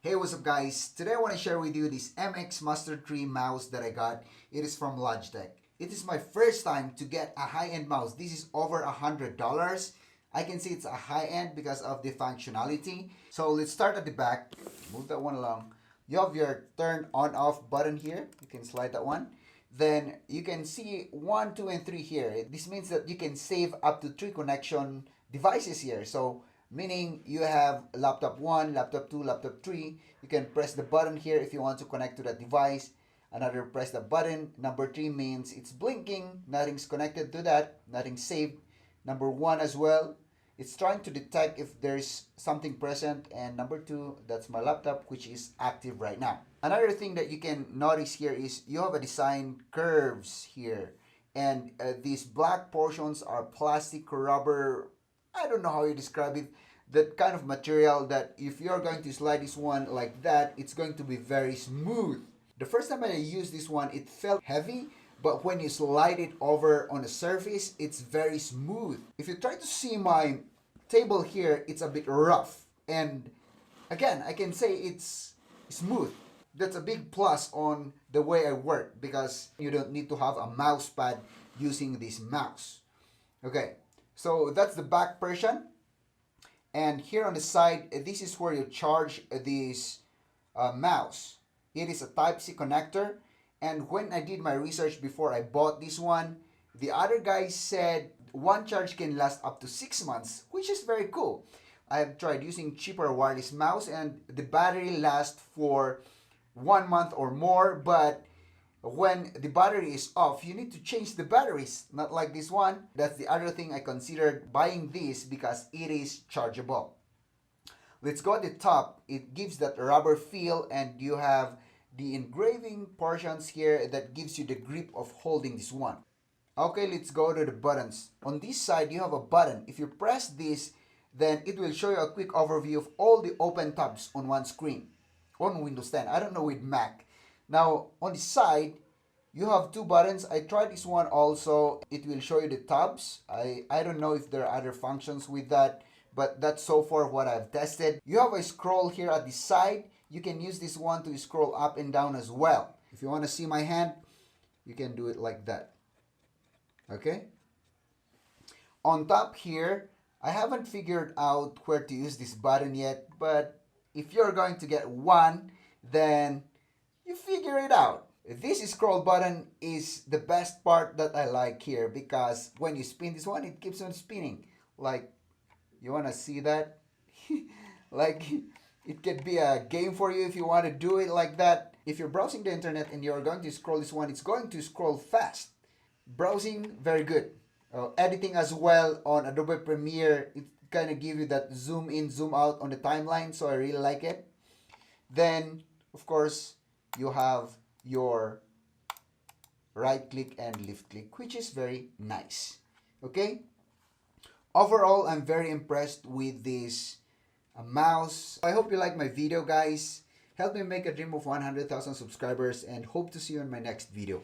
Hey, what's up guys? Today I want to share with you this MX Master 3 mouse that I got. It is from Logitech. It is my first time to get a high-end mouse. This is over $100. I can see it's a high-end because of the functionality. So let's start at the back. Move that one along. You have your turn on off button here. You can slide that one. Then you can see 1, 2, and 3 here. This means that you can save up to 3 connection devices here. So meaning you have laptop 1, laptop 2, laptop 3. You can press the button here if you want to connect to that device. Another press the button. Number 3 means it's blinking. Nothing's connected to that. Nothing saved. Number 1 as well. It's trying to detect if there's something present. And number 2, that's my laptop, which is active right now. Another thing that you can notice here is you have a design curves here. And these black portions are plastic rubber. I don't know how you describe it. That kind of material that if you're going to slide this one like that, it's going to be very smooth. The first time I used this one, it felt heavy, but when you slide it over on a surface, it's very smooth. If you try to see my table here, it's a bit rough. And again, I can say it's smooth. That's a big plus on the way I work because you don't need to have a mouse pad using this mouse. Okay. So that's the back portion. And here on the side, this is where you charge this mouse. It is a Type-C connector. And when I did my research before I bought this one, the other guy said one charge can last up to 6 months, which is very cool. I have tried using cheaper wireless mouse and the battery lasts for 1 month or more, but when the battery is off, you need to change the batteries, not like this one. That's the other thing I considered buying this because it is chargeable. Let's go at the top. It gives that rubber feel and you have the engraving portions here that gives you the grip of holding this one. Okay, let's go to the buttons. On this side, you have a button. If you press this, then it will show you a quick overview of all the open tabs on one screen on Windows 10. I don't know with Mac. Now, on the side, you have 2 buttons. I tried this one also. It will show you the tabs. I don't know if there are other functions with that, but that's so far what I've tested. You have a scroll here at the side. You can use this one to scroll up and down as well. If you want to see my hand, you can do it like that. Okay? On top here, I haven't figured out where to use this button yet, but if you're going to get one, then you figure it out. This scroll button is the best part that I like here because when you spin this one, it keeps on spinning. Like, you want to see that? Like, it could be a game for you if you want to do it like that. If you're browsing the internet and you're going to scroll this one, it's going to scroll fast. Browsing, very good. Editing as well on Adobe Premiere, it kind of gives you that zoom in, zoom out on the timeline, so I really like it. Then, of course, you have your right click and left click, which is very nice. Okay? Overall, I'm very impressed with this mouse. I hope you like my video, guys. Help me make a dream of 100,000 subscribers and hope to see you in my next video.